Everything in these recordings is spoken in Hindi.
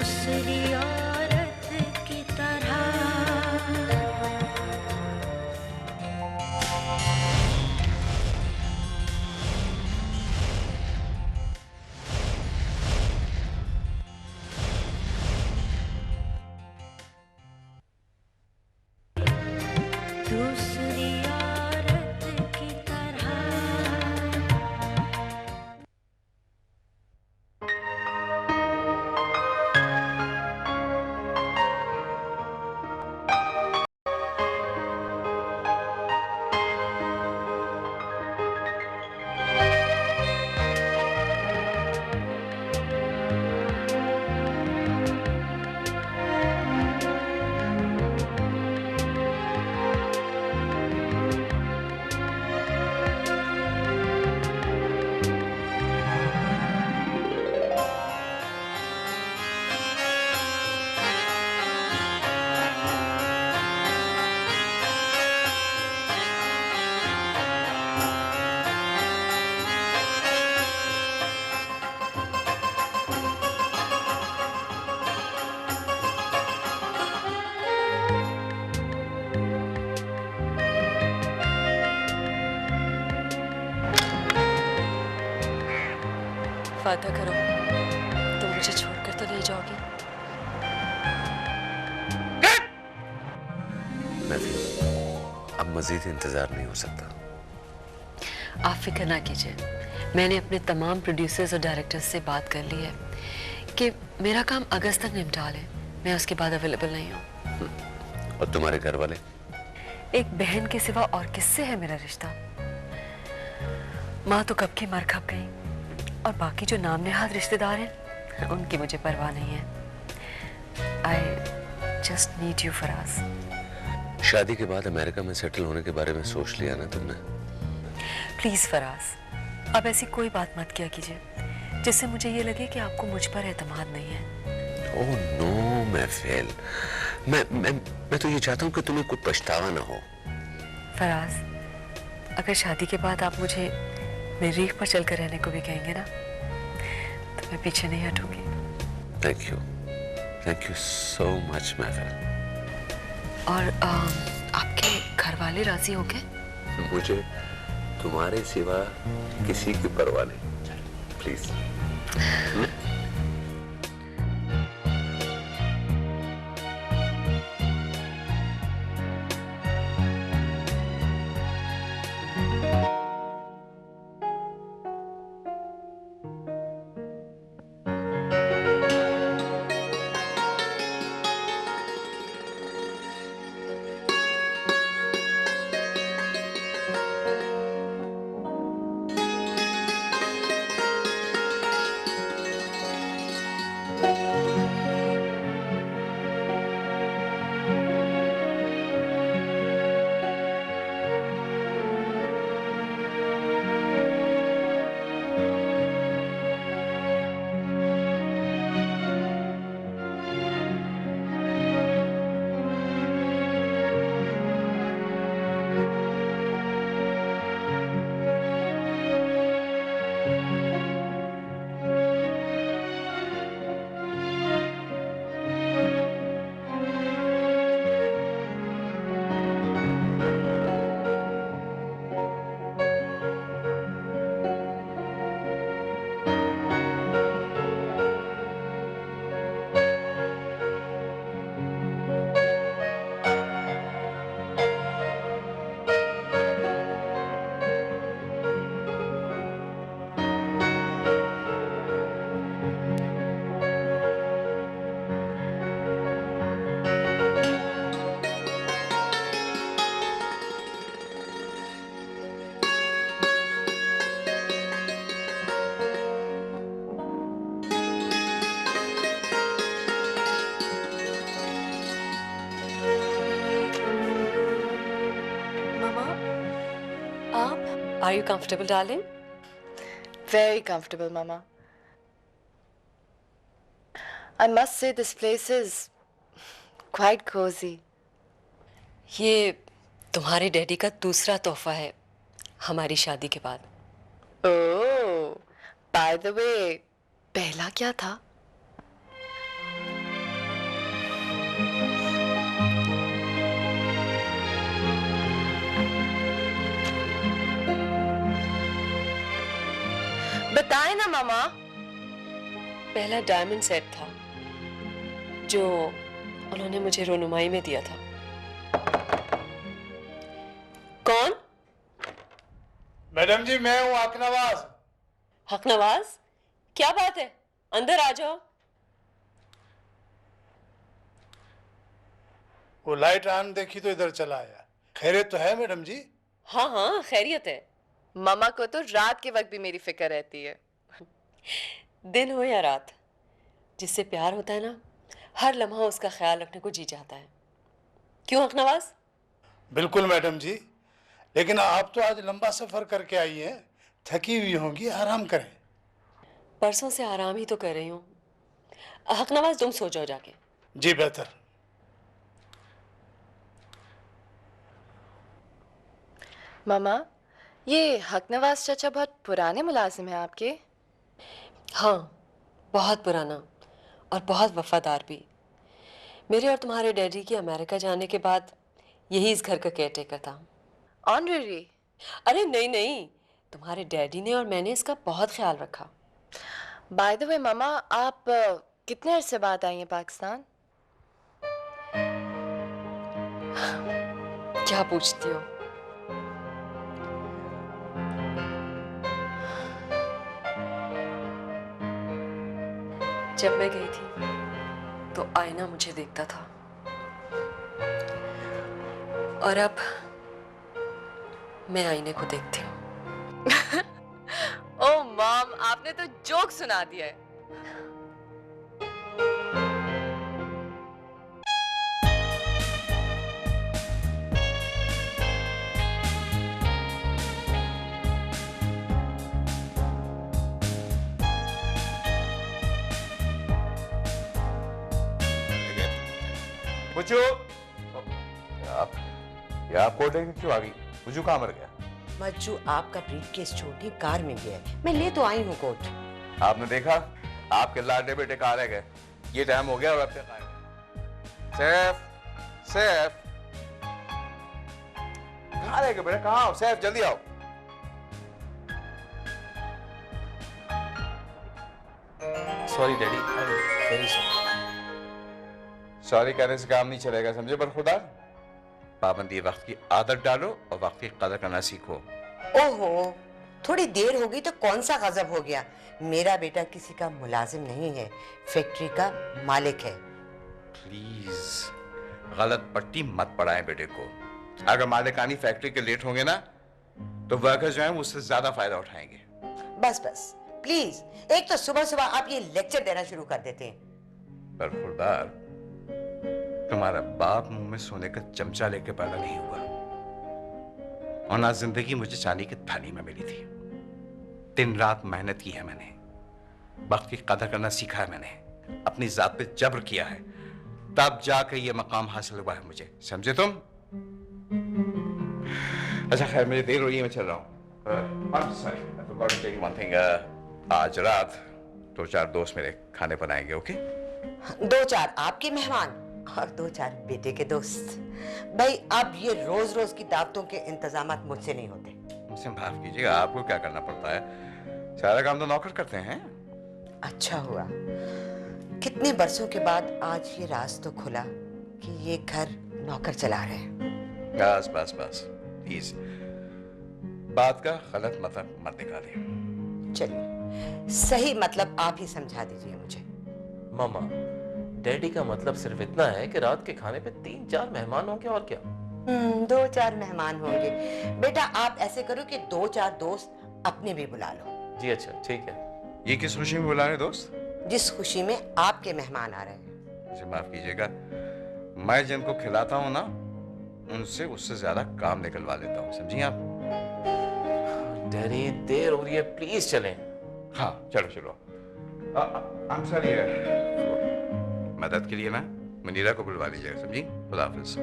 दूसरी औरत की तरह। दूसरी औरत की तरह। वादा करो, तुम मुझे छोड़कर तो नहीं जाओगी? महफिल, अब मजीद इंतजार नहीं हो सकता। आप फिक्र ना कीजिए, मैंने अपने तमाम प्रोड्यूसर्स और डायरेक्टर्स से बात कर ली है कि मेरा काम अगस्त तक निपटा लें। मैं उसके बाद अवेलेबल नहीं हूँ। और तुम्हारे घर वाले? एक बहन के सिवा और किससे है मेरा रिश्ता? माँ तो कब की मर खप गई, और बाकी जो नाम नेहाद रिश्तेदार हैं उनकी मुझे परवाह नहीं है। I just need you Faraz. शादी के बाद अमेरिका में सेटल होने के बारे में सोच लिया ना तुमने? प्लीज फराज, अब ऐसी कोई बात मत किया कीजिए जिससे मुझे ये लगे कि आपको मुझ पर एतमाद नहीं है। ओह नो महफिल, मैं तो ये चाहता हूँ कि तुम्हें कोई पछतावा ना हो। फराज, अगर शादी के बाद आप मुझे मरीख पर चलकर रहने को भी कहेंगे ना, तो मैं पीछे नहीं हटूंगी। थैंक यू सो मच महफिल। और आपके घर वाले राजी हो गए? मुझे तुम्हारे सिवा किसी की परवाह नहीं, please. Are you comfortable, darling? Very comfortable, Mama. I must say this place is quite cozy. ये तुम्हारे डैडी का दूसरा तोहफा है हमारी शादी के बाद। Oh, by the way, पहला क्या था? बताएं ना मामा। पहला डायमंड सेट था जो उन्होंने मुझे रोनुमाई में दिया था। कौन? मैडम जी, मैं हूँ हकनवाज। हकनवाज, क्या बात है? अंदर आ जाओ। वो लाइट ऑन देखी तो इधर चला आया। खैरियत तो है मैडम जी? हाँ हाँ, खैरियत है। मामा को तो रात के वक्त भी मेरी फिक्र रहती है। दिन हो या रात, जिससे प्यार होता है ना, हर लम्हा उसका ख्याल रखने को जी जाता है। क्यों हकनवाज? बिल्कुल मैडम जी, लेकिन आप तो आज लंबा सफर करके आई हैं, थकी हुई होंगी, आराम करें। परसों से आराम ही तो कर रही हूँ। हकनवाज, तुम सो जाओ जाके। जी बेहतर। मामा, ये हकनवाज चाचा बहुत पुराने मुलाजिम हैं आपके? हाँ, बहुत पुराना और बहुत वफादार भी। मेरे और तुम्हारे डैडी के अमेरिका जाने के बाद यही इस घर का केयरटेकर था। ऑनरेरी? अरे नहीं नहीं, तुम्हारे डैडी ने और मैंने इसका बहुत ख्याल रखा। बाय द वे मामा, आप कितने अरसे बाद आई हैं पाकिस्तान? क्या पूछती हो? जब मैं गई थी तो आईना मुझे देखता था, और अब मैं आईने को देखती हूँ। ओह मॉम, आपने तो जोक सुना दिया है। बुझू, आप कोर्ट लेके क्यों आ गई? बुझू कहाँ मर गया? मज्जू आपका ब्रीफकेस छोटी कार में गया है। मैं ले तो आई हूँ कोर्ट। आपने देखा आपके लाडले बेटे कहाँ रह गए? ये टाइम हो गया और अब तक आए। सैफ, सैफ, कहाँ रह गए बेटा? कहाँ हो? सैफ जल्दी आओ। Sorry daddy, I am very sorry. Sorry कहने से काम नहीं चलेगा, समझे? पर खुदा, पाबंदी वक्त की आदत डालो और वक्त की कदर करना सीखो। ओहो, थोड़ी देर हो गई तो कौन सा गजब हो गया? मेरा बेटा किसी का मुलाजिम नहीं है, फैक्ट्री का मालिक है। प्लीज गलत पट्टी मत पड़ाएं बेटे को। अगर मालिकानी फैक्ट्री के लेट होंगे ना तो वर्कर्स जो हैं उससे ज्यादा फायदा उठाएंगे। बस बस प्लीज, एक तो सुबह सुबह आप ये लेक्चर देना शुरू कर देते हैं। पर खुलदार, तुम्हारा बाप मुंह में सोने का चमचा लेके पैदा नहीं हुआ, और ना जिंदगी मुझे चांदी की थाली में मिली थी। दिन रात मेहनत की है मैंने, वक्त की कदर करना सीखा है मैंने, अपनी जात पे जब्र किया है, तब जाकर ये मकाम हासिल हुआ है मुझे, समझे तुम? अच्छा खैर, मुझे देर हो रही है, मैं चल रहा हूँ। आज रात 2-4 दोस्त मेरे खाने पर आएंगे, ओके? 2-4 आपके मेहमान और 2-4 बेटे के दोस्त। भाई अब ये रोज रोज की दावतों के इंतजामात मुझसे नहीं होते। मुझसे माफ कीजिएगा, आपको क्या करना पड़ता है? सारा काम तो नौकर करते हैं। अच्छा हुआ, कितने बरसों के बाद आज ये राज तो खुला कि ये घर नौकर चला रहे हैं। बस बस बस, प्लीज बात का गलत मतलब मत निकालिए। चलिए, सही मतलब आप ही समझा दीजिए मुझे। मामा, डैडी का मतलब सिर्फ इतना है कि रात के खाने पे 3-4 मेहमान होंगे, और क्या? 2-4 मेहमान होंगे। बेटा आप ऐसे करो कि 2-4 दोस्त अपने भी बुला लो। जी अच्छा, ठीक है। ये किस खुशी में बुला रहे दोस्त? जिस खुशी में आपके मेहमान आ रहे हैं। मुझे माफ कीजिएगा, मैं जिनको खिलाता हूँ ना उनसे उससे ज्यादा काम निकलवा लेता हूँ, समझिए आप? डैडी देर हो रही है, प्लीज चलें। हाँ चलो चलो। I'm sorry, मदद के लिए ना मुनीरा को बुलवा लीजिएगा, समझी? खुदा हाफिज।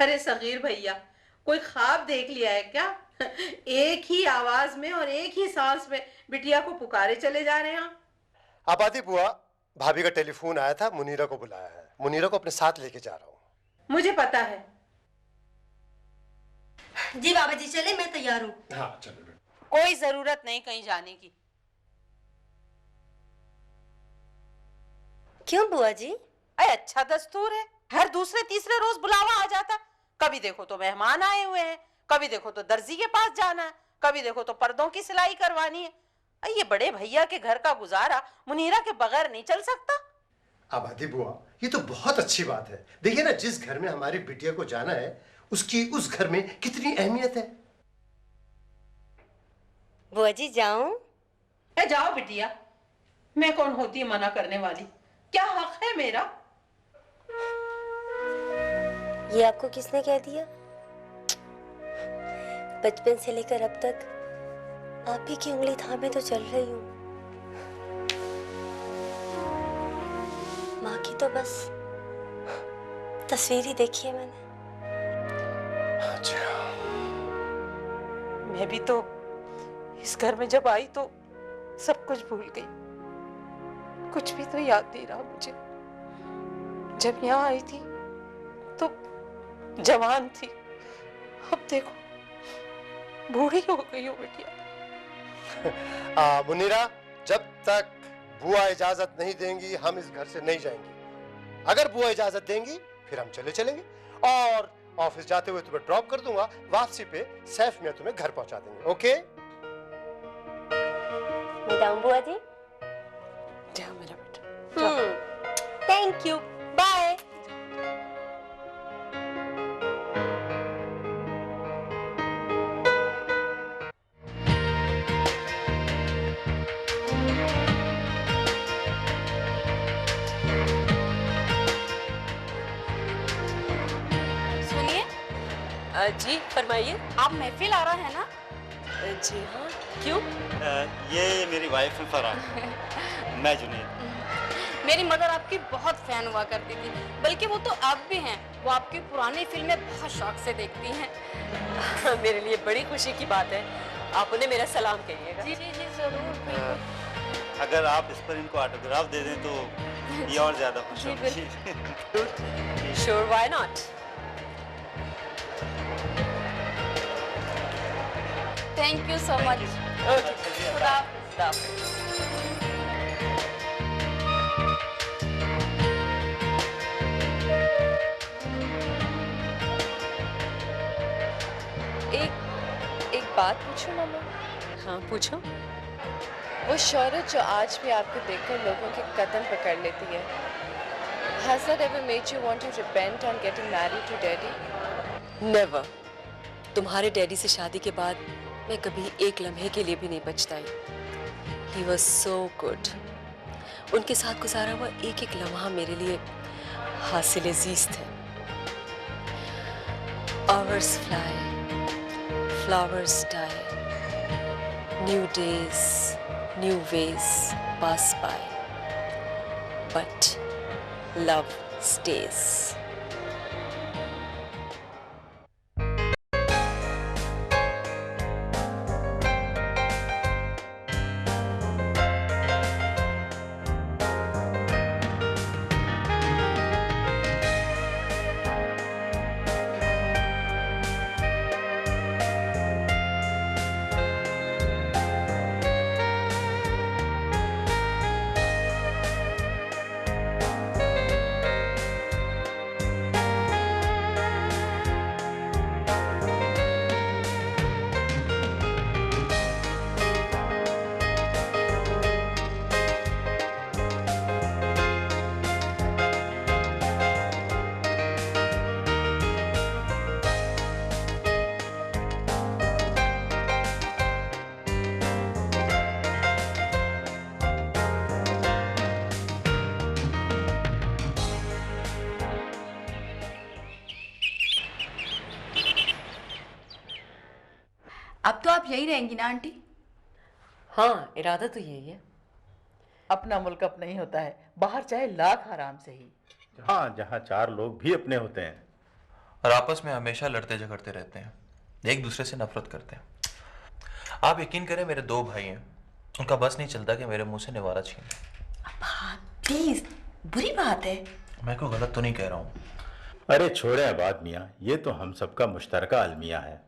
अरे सगीर भैया, कोई ख्वाब देख लिया है क्या? एक ही आवाज में और एक ही सांस में बिटिया को पुकारे चले जा रहे हैं। आबादी बुआ, भाभी का टेलीफोन आया था, मुनीरा को बुलाया है। मुनीरा को अपने साथ लेके जा रहा हूँ। मुझे पता है। जी बाबा जी, चले, मैं तैयार हूँ। हाँ चलो। कोई जरूरत नहीं कहीं जाने की। क्यों बुआ जी? अरे अच्छा दस्तूर है, हर दूसरे तीसरे रोज बुलावा आ जाता। कभी देखो तो मेहमान आए हुए हैं, कभी देखो तो दर्जी के पास जाना है, कभी देखो तो पर्दों की सिलाई करवानी है। ये बड़े भैया के घर का गुजारा मुनीरा के बगैर नहीं चल सकता। आबादी बुआ, ये तो बहुत अच्छी बात है। देखिए ना, जिस घर में हमारी बिटिया को जाना है उसकी उस घर में कितनी अहमियत है। बुआ जी जाऊं? जाओ बिटिया, मैं कौन होती है मना करने वाली? क्या हक है मेरा? ये आपको किसने कह दिया? बचपन से लेकर अब तक आप ही की उंगली थामे तो चल रही हूँ। माँ की तो बस तस्वीर ही देखी है मैंने। अच्छा। मैं भी तो इस घर में जब आई तो सब कुछ भूल गई, कुछ भी तो याद नहीं रहा मुझे। जब यहाँ आई थी तो जवान थी, अब देखो बूढ़ी हो गई हो बिटिया। मुनीरा, जब तक बुआ इजाजत नहीं देंगी हम इस घर से नहीं जाएंगे। अगर बुआ इजाजत देंगी फिर हम चलेंगे और ऑफिस जाते हुए तुम्हें ड्रॉप कर दूंगा। वापसी पे सैफ में तुम्हें घर पहुंचा देंगे। ओके? मैं जाऊं बुआ जी? जाओ मेरा बेटा। Thank you, bye. जी फरमाइए। आप महफिल आ रहा है ना? जी हाँ, क्यों? ये मेरी वाइफ है फरहान, मैं जुनैद। मेरी मदर आपकी बहुत फैन हुआ करती थी, बल्कि वो तो अब भी हैं। वो आपकी पुरानी फिल्में बहुत शौक से देखती हैं। मेरे लिए बड़ी खुशी की बात है, आप उन्हें मेरा सलाम कहिएगा। जी जी जी जरूर। अगर आप इस पर इनको ऑटोग्राफ दे दें तो ये और ज्यादा खुश होंगे। Sure, why not. Thank you so much. खुदा एक बात पूछूं मामा? हाँ पूछो। वो शौहरत जो आज भी आपको देखकर लोगों के कदम पकड़ लेती है, has that ever made you want to repent on getting married to Daddy? Never. तुम्हारे डैडी से शादी के बाद मैं कभी एक लम्हे के लिए भी नहीं पछताई। He was so good. उनके साथ गुजारा हुआ एक एक लम्हा मेरे लिए हासिल-ए-ज़ीज़ थे। Hours fly, flowers die, new days, new ways pass by, but love stays. अब तो आप यही रहेंगी ना आंटी? हाँ, इरादा तो यही है। अपना मुल्क अपना ही होता है, बाहर चाहे लाख आराम से ही। हाँ, जहाँ चार लोग भी अपने होते हैं और आपस में हमेशा लड़ते झगड़ते रहते हैं, एक दूसरे से नफरत करते हैं। आप यकीन करें, मेरे 2 भाई हैं, उनका बस नहीं चलता कि मेरे मुंह से निवारा छीन लें। प्लीज, बुरी बात है। मैं कोई गलत तो नहीं कह रहा हूँ। अरे छोड़े बात मियाँ, ये तो हम सबका मुश्तरका अलमिया है।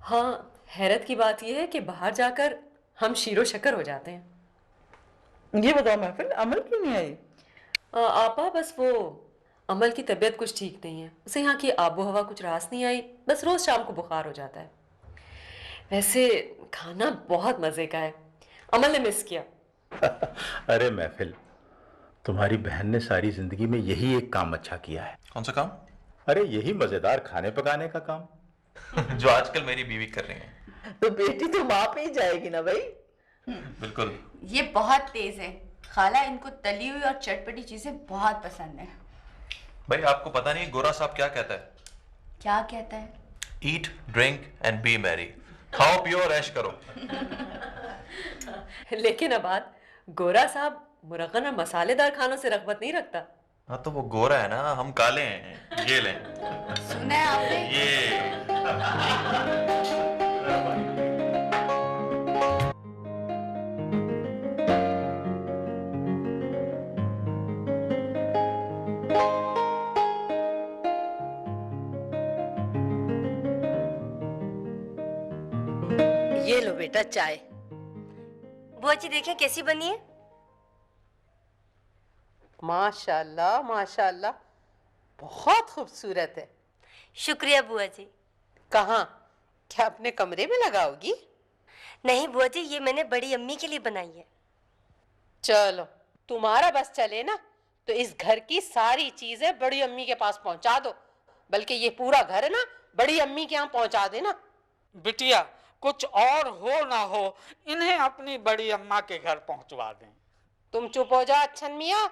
हाँ, हैरत की बात यह है कि बाहर जाकर हम शीरो शक्कर हो जाते हैं। ये बताओ महफिल, अमल क्यों नहीं आई? आपा, बस वो अमल की तबीयत कुछ ठीक नहीं है, उसे यहाँ की आबो हवा कुछ रास नहीं आई, बस रोज शाम को बुखार हो जाता है। वैसे खाना बहुत मजे का है, अमल ने मिस किया। अरे महफिल, तुम्हारी बहन ने सारी जिंदगी में यही एक काम अच्छा किया है। कौन सा काम? अरे यही मजेदार खाने पकाने का काम जो आजकल मेरी बीवी कर रही है। तो बेटी तो माँ पे ही जाएगी ना भाई। बिल्कुल। ये बहुत तेज है खाला, इनको तली हुई और चटपटी चीजें बहुत पसंद है। भाई आपको पता नहीं गोरा साहब क्या कहता है? क्या कहता है? ईट, ड्रिंक एंड बी मैरी। खाओ पियो और ऐश करो। लेकिन अब गोरा साहब मुरगन और मसालेदार खानों से रगबत नहीं रखता। हाँ तो वो गोरा है ना, हम काले हैं। ये लें। सुना है आपने? ये ये लो बेटा चाय। बुआ जी देखें कैसी बनी है। माशाल्लाह माशाल्लाह, बहुत खूबसूरत है। शुक्रिया बुआ जी। कहाँ? क्या अपने कमरे में लगाओगी? नहीं बुआ जी, ये मैंने बड़ी अम्मी के लिए बनाई है। चलो, तुम्हारा बस चले ना तो इस घर की सारी चीजें बड़ी अम्मी के पास पहुंचा दो, बल्कि ये पूरा घर है ना बड़ी अम्मी के यहाँ पहुंचा देना। बिटिया, कुछ और हो ना हो, इन्हें अपनी बड़ी अम्मा के घर पहुंचवा दें। तुम चुप हो जा अच्छन मियाँ।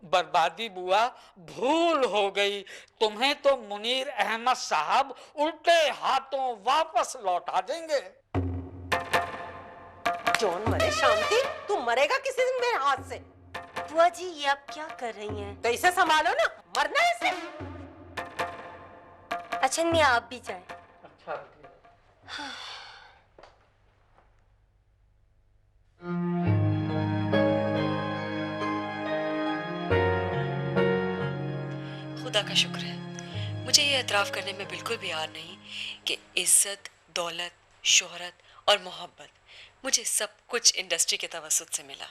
बर्बादी बुआ, भूल हो गई। तुम्हें तो मुनीर अहमद साहब उल्टे हाथों वापस लौटा देंगे। जौन मरे शांति, तू मरेगा किसी दिन मेरे हाथ से। बुआ जी ये आप क्या कर रही हैं? तो इसे संभालो ना, मरना है इसे। अच्छा मियाँ आप भी जाएं। अच्छा खुदा का शुक्र है, मुझे ये एतराफ़ करने में बिल्कुल भी यार नहीं कि इज्जत, दौलत, शोहरत और मोहब्बत मुझे सब कुछ इंडस्ट्री के तवस्सुत से मिला।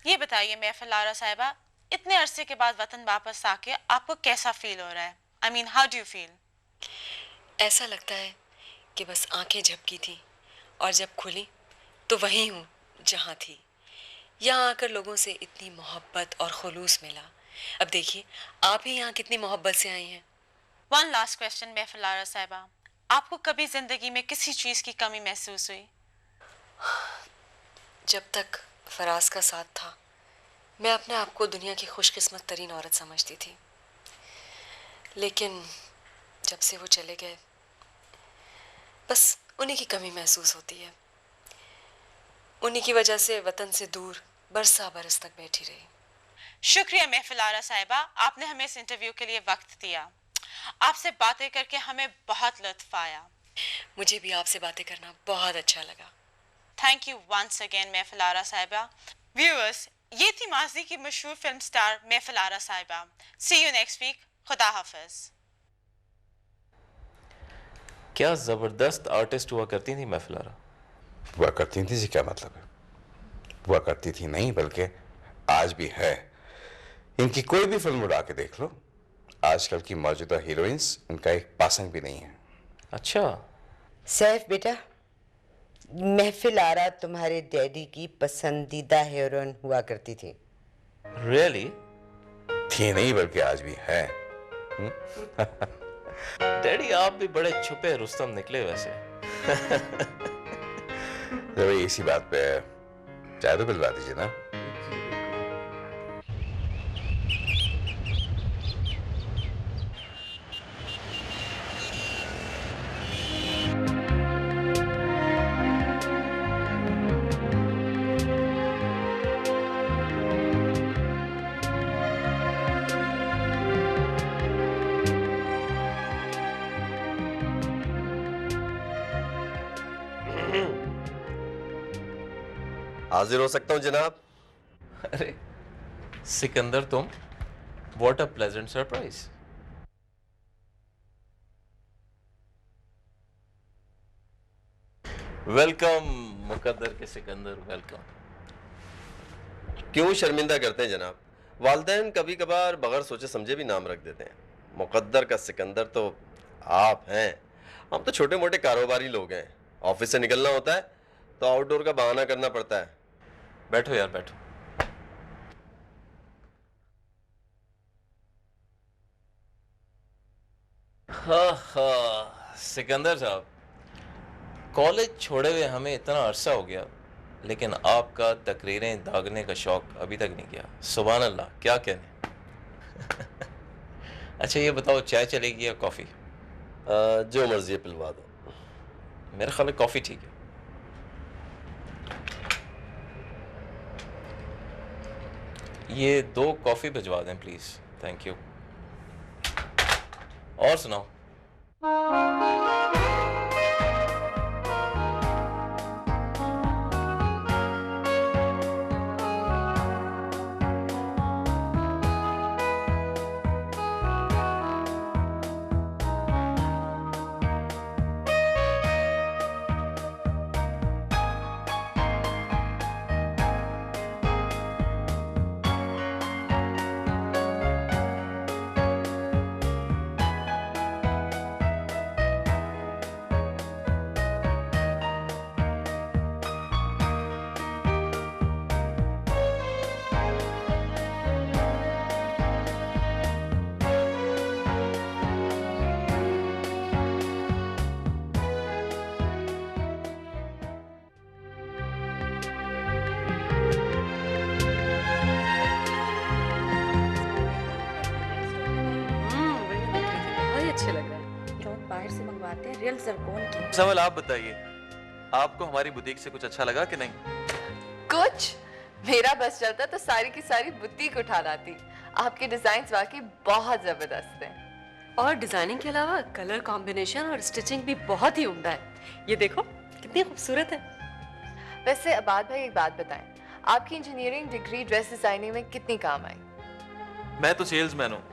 ये बताइए महफिल लारा साहिबा, इतने अरसे के बाद वतन वापस आके आपको कैसा फील हो रहा है? I mean, how do you feel? ऐसा लगता है कि बस आंखें झपकी थी और जब खुली तो वहीं हूँ जहाँ थी। यहाँ आकर लोगों से इतनी मोहब्बत और खुलूस मिला। अब देखिए आप ही यहाँ कितनी मोहब्बत से आई हैं। One last question महफिल लारा साहिबा, आपको कभी जिंदगी में किसी चीज की कमी महसूस हुई? जब तक फराज का साथ था मैं अपने आप को दुनिया की खुशकिस्मत तरीन औरत समझती थी, लेकिन जब से वो चले गए बस उन्हीं की कमी महसूस होती है। उन्हीं की वजह से वतन से दूर बरसा बरस तक बैठी रही। शुक्रिया महफिल लारा साहिबा, आपने हमें इस इंटरव्यू के लिए वक्त दिया। आपसे बातें करके हमें बहुत लुत्फ आया। मुझे भी आपसे बातें करना बहुत अच्छा लगा। थैंक यू वंस अगेन महफिल लारा साहिबा। व्यूअर्स, ये थी माजी की मशहूर फिल्म स्टार महफिल लारा साहिबा। सी यू नेक्स्ट वीक। खुदा हाफिज। क्या जबरदस्त आर्टिस्ट हुआ करती थी महफिल लारा। हुआ करती थी से क्या मतलब है? हुआ करती थी नहीं, बल्कि आज भी है। इनकी कोई भी फिल्म उड़ा के देख लो, आजकल की मौजूदा हीरोइंस इनका एक पासंग भी नहीं है। अच्छा सैफ बेटा, महफिल आरा तुम्हारे डैडी की पसंदीदा हीरोइन हुआ करती थी। रियली? थी नहीं बल्कि आज भी है। डैडी आप भी बड़े छुपे रुस्तम निकले वैसे। जब इसी बात पे चाय तो पिलवा दीजिए ना। हाजिर हो सकता हूं जनाब? अरे सिकंदर तुम, what a pleasant surprise. Welcome मुकद्दर के सिकंदर, वेलकम। क्यों शर्मिंदा करते हैं जनाब? वालिदैन कभी कभार बगैर सोचे समझे भी नाम रख देते हैं। मुकद्दर का सिकंदर तो आप हैं। हम तो छोटे मोटे कारोबारी लोग हैं। ऑफिस से निकलना होता है तो आउटडोर का बहाना करना पड़ता है। बैठो यार बैठो। हाँ सिकंदर साहब, कॉलेज छोड़े हुए हमें इतना अरसा हो गया, लेकिन आपका तकरीरें दागने का शौक अभी तक नहीं किया। सुभान अल्लाह, क्या कहने। अच्छा ये बताओ, चाय चलेगी या कॉफ़ी? जो मर्जी पिलवा दो। मेरा ख्याल है कॉफ़ी ठीक है। ये 2 कॉफ़ी भिजवा दें प्लीज़, थैंक यू। और सुनाओ। रियल ज़रकोन की। सवाल आप बताइए, आपको हमारी बुटीक से कुछ अच्छा लगा कि नहीं? कुछ मेरा बस चलता तो सारी की सारी बुटीक उठा लाती। आपके डिजाइन वाकई बहुत जबरदस्त हैं। और डिजाइनिंग के अलावा कलर कॉम्बिनेशन और स्टिचिंग भी बहुत ही उम्दा है। ये देखो कितनी खूबसूरत है। वैसे अबाद भाई एक बात बताएं, आपकी इंजीनियरिंग डिग्री ड्रेस डिजाइनिंग में कितनी काम आई? मैं तो सेल्समैन हूँ,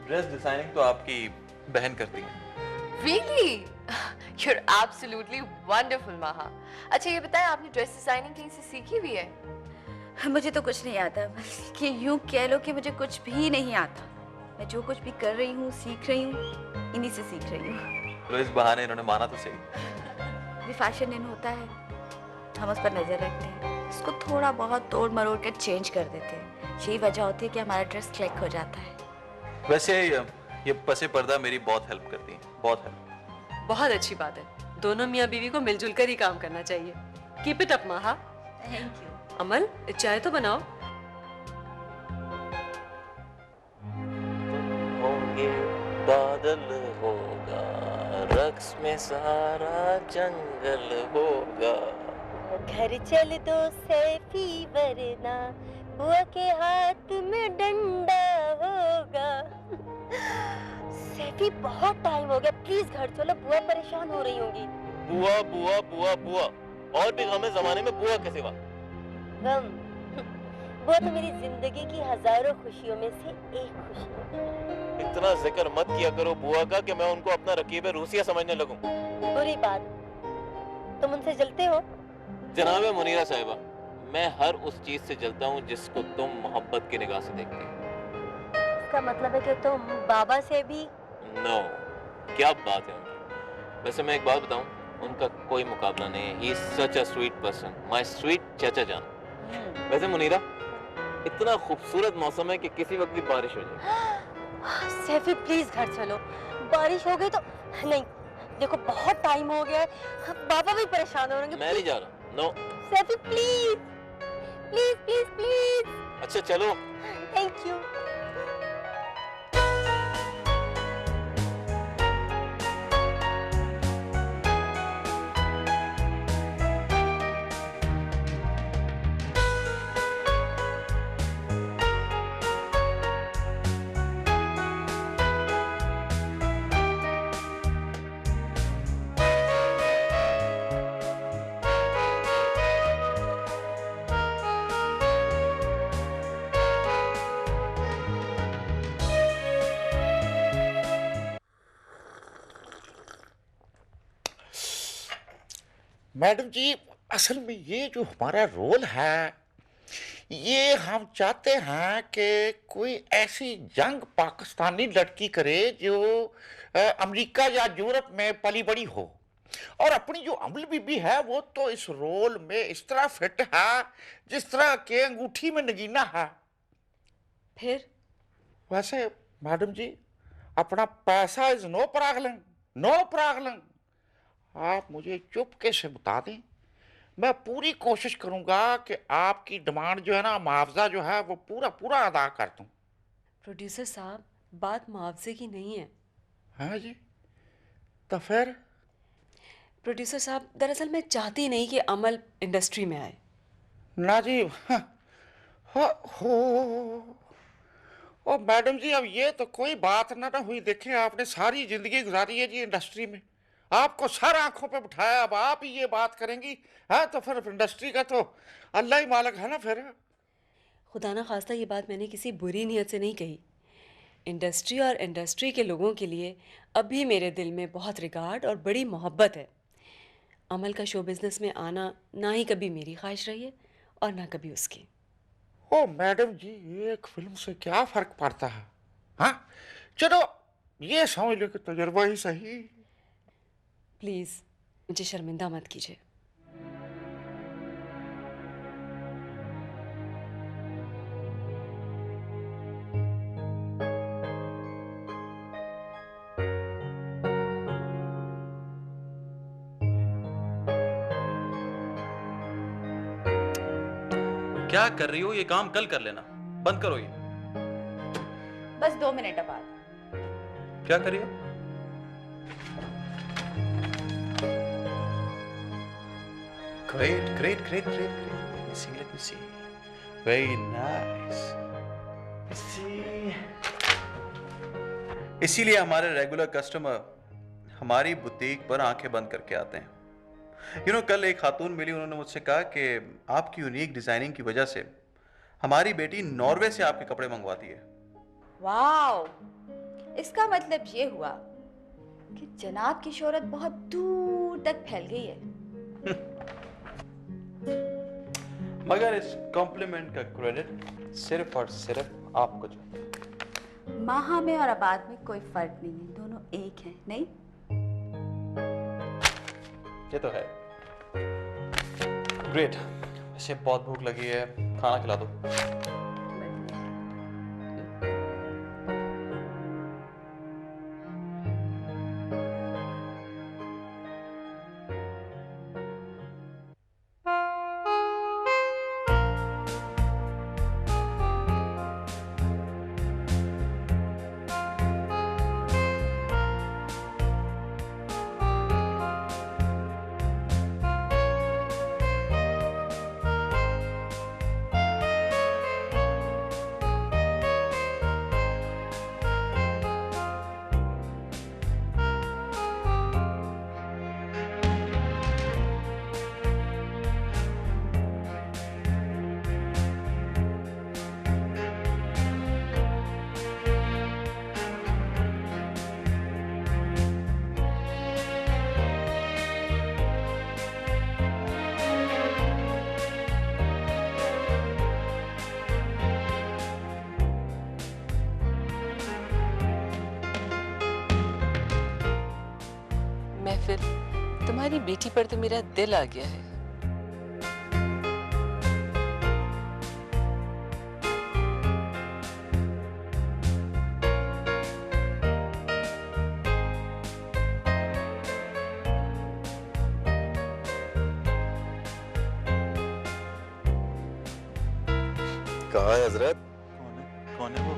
ड्रेस डिजाइनिंग तो आपकी बहन करती है। Really? You're absolutely wonderful, Maha. अच्छा ये बताएं, आपने ड्रेस डिजाइनिंग कहीं से सीखी हुई है? मुझे तो कुछ नहीं आता, बल्कि यूं कह लो कि मुझे कुछ भी नहीं आता। मैं जो कुछ भी कर रही हूँ, सीख रही हूँ, इन्हीं से सीख रही हूँ। तो इस बहाने इन्होंने माना तो सही। भी फैशन इन होता है, हम उस पर नजर रखते हैं, इसको थोड़ा बहुत तोड़ मरोड़ कर चेंज कर देते हैं। यही वजह होती है कि हमारा ड्रेस क्लिक हो जाता है। वैसे ये पसे पर्दा मेरी बहुत हेल्प करती है, बहुत हेल्प। बहुत अच्छी बात है। दोनों मियाँ बीवी को मिलजुल कर ही काम करना चाहिए। Keep it up Maha. Thank you. Amal, चाय तो बनाओ। होंगे बादल होगा, रक्स में सारा जंगल होगा। घर चल दो सैफी वरना बुआ के हाथ में डंडा होगा। सैफी बहुत टाइम हो गया, प्लीज घर चलो, बुआ परेशान हो रही होंगी। बुआ बुआ बुआ बुआ, और भी गम है जमाने में बुआ के सिवा। गम? बुआ तो मेरी जिंदगी की हजारों खुशियों में से एक खुशी है। इतना जिक्र मत किया करो बुआ का कि मैं उनको अपना रकीब रूसिया समझने लगूं। बुरी बात, तुम उनसे जलते हो? जनाब मुनीरा साहिबा, मैं हर उस चीज से जलता हूँ जिसको तुम मोहब्बत की निगाह से देखते हो। इसका मतलब है कि तुम बाबा से भी? नो, क्या बात है उनकी। वैसे मैं एक बात बताऊं, उनका कोई मुकाबला नहीं है। He is such a sweet person, my sweet चाचा जान। वैसे मुनीरा, इतना खूबसूरत मौसम है कि किसी वक्त भी बारिश हो जाए। सैफी प्लीज घर चलो, बारिश हो गई तो नहीं। देखो बहुत टाइम हो गया है, बाबा भी परेशान हो रहे हैं। मैं नहीं जा रहा। No Saifi please please please please. अच्छा चलो। Thank you. मैडम जी, असल में ये जो हमारा रोल है, ये हम चाहते हैं कि कोई ऐसी यंग पाकिस्तानी लड़की करे जो अमेरिका या यूरोप में पली बड़ी हो, और अपनी जो अमल बीबी है वो तो इस रोल में इस तरह फिट है जिस तरह के अंगूठी में नगीना है। फिर वैसे मैडम जी, अपना पैसा is no problem, no problem. आप मुझे चुपके से बता दें, मैं पूरी कोशिश करूंगा कि आपकी डिमांड जो है ना, मुआवजा जो है वो पूरा पूरा अदा कर दूं। प्रोड्यूसर साहब, बात मुआवजे की नहीं है। हाँ जी, तो फिर? प्रोड्यूसर साहब, दरअसल मैं चाहती नहीं कि अमल इंडस्ट्री में आए। ना जी, हो ओ मैडम जी, अब ये तो कोई बात ना हुई। देखें, आपने सारी जिंदगी गुजारी है जी इंडस्ट्री में, आपको सर आंखों पे बिठाया, अब आप ही ये बात करेंगी? हाँ, तो फिर इंडस्ट्री का तो अल्लाह ही मालिक है ना। फिर खुदा ना खास्ता ये बात मैंने किसी बुरी नीयत से नहीं कही। इंडस्ट्री और इंडस्ट्री के लोगों के लिए अभी मेरे दिल में बहुत रिगार्ड और बड़ी मोहब्बत है। अमल का शो बिजनेस में आना ना ही कभी मेरी ख्वाहिश रही है और ना कभी उसकी। ओ मैडम जी, एक फिल्म से क्या फर्क पड़ता है? हाँ, चलो ये समझ लो कि तजुर्बा ही सही। प्लीज़ मुझे शर्मिंदा मत कीजिए। क्या कर रही हो? ये काम कल कर लेना, बंद करो ये। बस 2 मिनट बाद। क्या कर रही हो? Great, great, great, great, great. Let me see, let me see. Very nice. Let's see. इसीलिए हमारे रेगुलर कस्टमर हमारी बुटीक पर आंखें बंद करके आते हैं। कल एक खातून मिली, उन्होंने मुझसे कहा कि आपकी यूनिक डिजाइनिंग की वजह से हमारी बेटी नॉर्वे से आपके कपड़े मंगवाती है। वाओ! इसका मतलब ये हुआ कि जनाब की शोहरत बहुत दूर तक फैल गई है। मगर इस कॉम्प्लीमेंट का क्रेडिट सिर्फ और सिर्फ आपको जो। माहा में और आबाद में कोई फर्क नहीं है, दोनों एक हैं, नहीं? ये तो है। ग्रेट। वैसे बहुत भूख लगी है, खाना खिला दो। महफिल, तुम्हारी बेटी पर तो मेरा दिल आ गया है। कहाँ है हजरत? कौन है वो?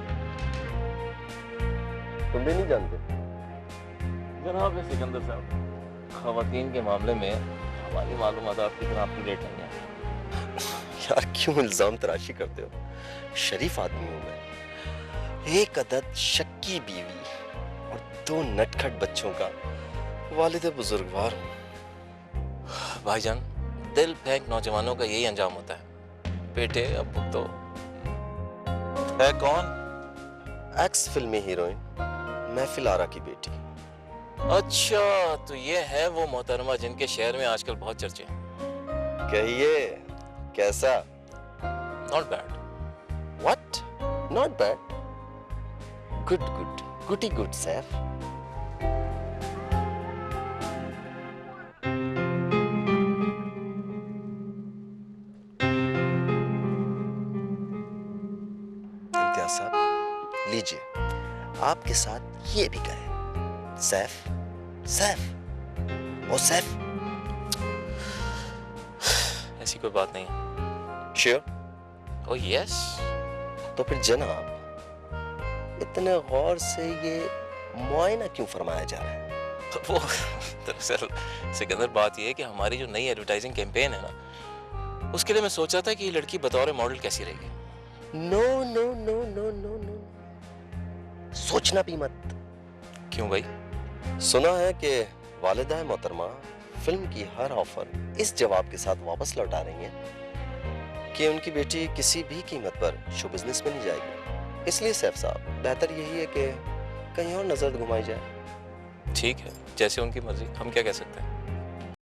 तुम भी नहीं जानते? जनाब सिकंदर साहब, खवातीन के मामले में हमारी मालूमात आपकी तरह अप टू डेट नहीं है। यार क्यों इल्जाम तराशी करते हो? शरीफ आदमी हूं मैं। एक अदद शक्की बीवी और 2 नटखट बच्चों का वालिद बुजुर्गवार हूं। भाईजान, दिल फेंक नौजवानों का यही अंजाम होता है। बेटे अब तो है कौन? एक्स फिल्मी हीरोइन महफिल आरा की बेटी। अच्छा, तो ये है वो मोहतरमा जिनके शहर में आजकल बहुत चर्चे हैं। कहिए, कैसा? Not bad. What? Not bad? Good good, goody good Saif. Imtiaz साहब, लीजिए, आपके साथ ये भी गए। सैफ, सैफ, ओ सैफ। ऐसी कोई बात नहीं है। श्योर? Oh yes. तो फिर जनाब, इतने गौर से ये मुआयना क्यों फरमाया जा रहा है? वो दरअसल सिकंदर, बात ये है कि हमारी जो नई एडवर्टाइजिंग कैंपेन है ना, उसके लिए मैं सोचा था कि ये लड़की बतौर मॉडल कैसी रहेगी। No no no no no no, सोचना भी मत। क्यों भाई? सुना है कि वालिदा मोहतरमा फिल्म की हर ऑफर इस जवाब के साथ वापस लौटा रही हैं कि उनकी बेटी किसी भी कीमत पर शो बिजनेस में नहीं जाएगी। इसलिए सैफ साहब, बेहतर यही है कि कहीं और नजर घुमाई जाए। ठीक है, जैसे उनकी मर्जी, हम क्या कह सकते हैं।